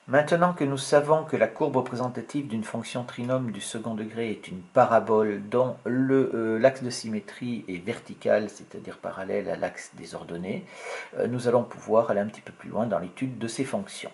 Maintenant que nous savons que la courbe représentative d'une fonction trinôme du second degré est une parabole dont l'axe de symétrie est vertical, c'est-à-dire parallèle à l'axe des ordonnées, nous allons pouvoir aller un petit peu plus loin dans l'étude de ces fonctions.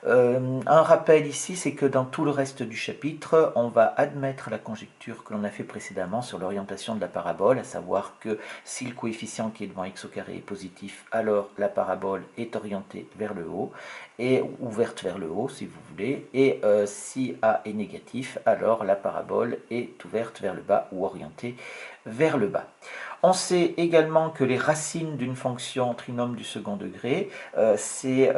Un rappel ici, c'est que dans tout le reste du chapitre, on va admettre la conjecture que l'on a fait précédemment sur l'orientation de la parabole, à savoir que si le coefficient qui est devant x au carré est positif, alors la parabole est orientée vers le haut, et ouverte vers le haut si vous voulez, et si A est négatif, alors la parabole est ouverte vers le bas ou orientée vers le bas. On sait également que les racines d'une fonction trinôme du second degré, c'est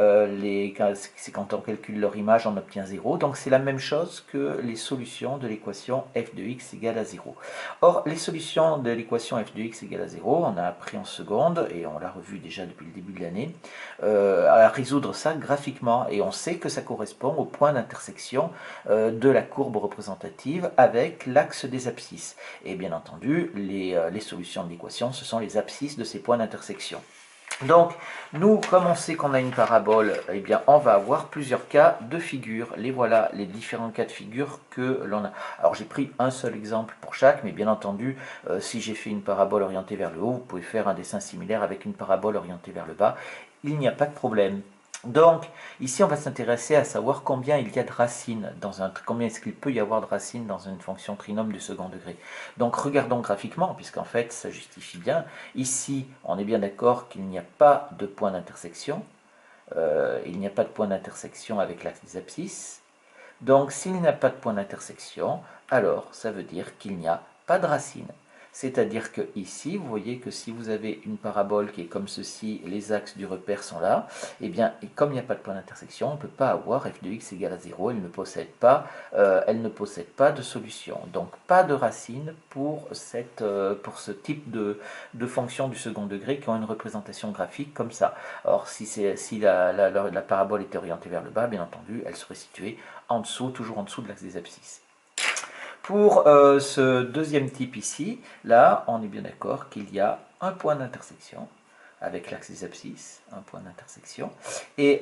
quand on calcule leur image, on obtient 0. Donc c'est la même chose que les solutions de l'équation f de x égale à 0. Or, les solutions de l'équation f de x égale à 0, on a appris en seconde, et on l'a revu déjà depuis le début de l'année, à résoudre ça graphiquement. Et on sait que ça correspond au point d'intersection de la courbe représentative avec l'axe des abscisses. Et bien entendu, les solutions de l'équation, ce sont les abscisses de ces points d'intersection. Donc, nous, comme on sait qu'on a une parabole, eh bien, on va avoir plusieurs cas de figure. Les voilà, les différents cas de figure que l'on a. Alors, j'ai pris un seul exemple pour chaque, mais bien entendu, si j'ai fait une parabole orientée vers le haut, vous pouvez faire un dessin similaire avec une parabole orientée vers le bas. Il n'y a pas de problème. Donc, ici, on va s'intéresser à savoir combien il y a de racines, combien est-ce qu'il peut y avoir de racines dans une fonction trinôme du second degré. Donc, regardons graphiquement, puisqu'en fait, ça justifie bien. Ici, on est bien d'accord qu'il n'y a pas de point d'intersection. Il n'y a pas de point d'intersection avec l'axe des abscisses. Donc, s'il n'y a pas de point d'intersection, alors ça veut dire qu'il n'y a pas de racine. C'est-à-dire que ici, vous voyez que si vous avez une parabole qui est comme ceci, les axes du repère sont là, et bien, et comme il n'y a pas de point d'intersection, on ne peut pas avoir f de x égale à 0, elle ne possède pas de solution. Donc, pas de racine pour ce type de fonction du second degré qui ont une représentation graphique comme ça. Or, si la parabole était orientée vers le bas, bien entendu, elle serait située en dessous, toujours en dessous de l'axe des abscisses. Pour ce deuxième type ici, là, on est bien d'accord qu'il y a un point d'intersection avec l'axe des abscisses, un point d'intersection, et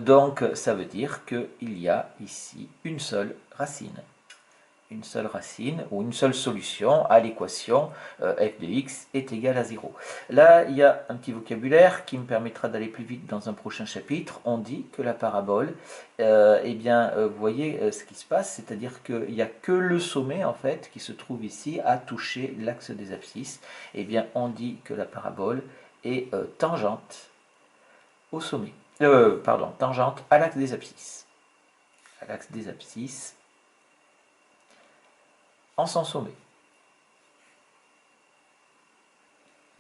donc ça veut dire qu'il y a ici une seule racine ou une seule solution à l'équation f de x est égale à 0. Là, il y a un petit vocabulaire qui me permettra d'aller plus vite dans un prochain chapitre. On dit que la parabole, vous voyez ce qui se passe, c'est-à-dire qu'il n'y a que le sommet, en fait, qui se trouve ici, à toucher l'axe des abscisses. Eh bien, on dit que la parabole est tangente au sommet. Tangente à l'axe des abscisses. À l'axe des abscisses en son sommet.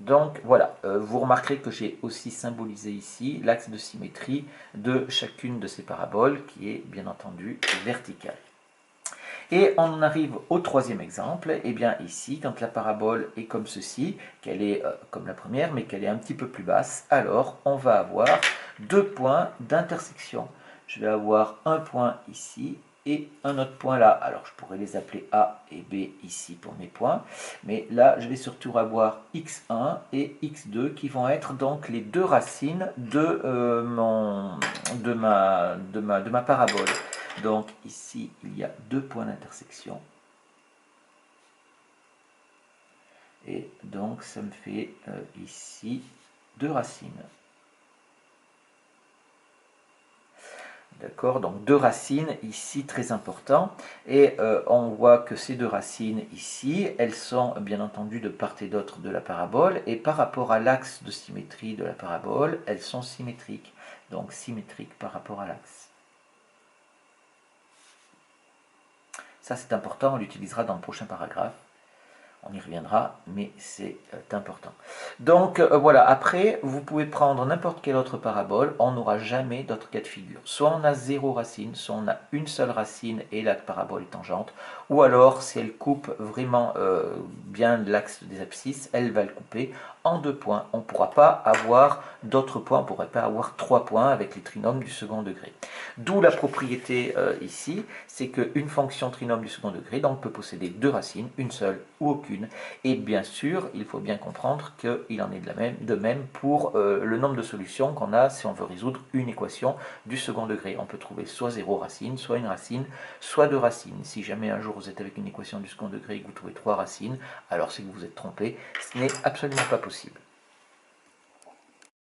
Donc voilà, vous remarquerez que j'ai aussi symbolisé ici l'axe de symétrie de chacune de ces paraboles qui est bien entendu verticale. Et on en arrive au troisième exemple. Et bien ici, quand la parabole est comme ceci, qu'elle est comme la première, mais qu'elle est un petit peu plus basse, alors on va avoir deux points d'intersection. Je vais avoir un point ici et un autre point là. Alors je pourrais les appeler A et B ici pour mes points, mais là je vais surtout avoir x1 et x2 qui vont être donc les deux racines de ma parabole. Donc ici il y a deux points d'intersection. Et donc ça me fait ici deux racines. D'accord, donc deux racines ici très important, et on voit que ces deux racines ici, elles sont bien entendu de part et d'autre de la parabole, et par rapport à l'axe de symétrie de la parabole, elles sont symétriques, donc symétriques par rapport à l'axe. Ça c'est important, on l'utilisera dans le prochain paragraphe. On y reviendra, mais c'est important. Donc voilà, après, vous pouvez prendre n'importe quelle autre parabole, on n'aura jamais d'autre cas de figure. Soit on a zéro racine, soit on a une seule racine et la parabole est tangente, ou alors si elle coupe vraiment bien l'axe des abscisses, elle va le couper en 2 points. On ne pourra pas avoir d'autres points, on ne pourrait pas avoir 3 points avec les trinômes du second degré. D'où la propriété ici, c'est qu'une fonction trinôme du second degré donc, peut posséder 2 racines, une seule ou aucune. Et bien sûr, il faut bien comprendre qu'il en est de même pour le nombre de solutions qu'on a si on veut résoudre une équation du second degré. On peut trouver soit 0 racine, soit une racine, soit 2 racines. Si jamais un jour vous êtes avec une équation du second degré et que vous trouvez 3 racines, alors c'est que vous vous êtes trompé. Ce n'est absolument pas possible.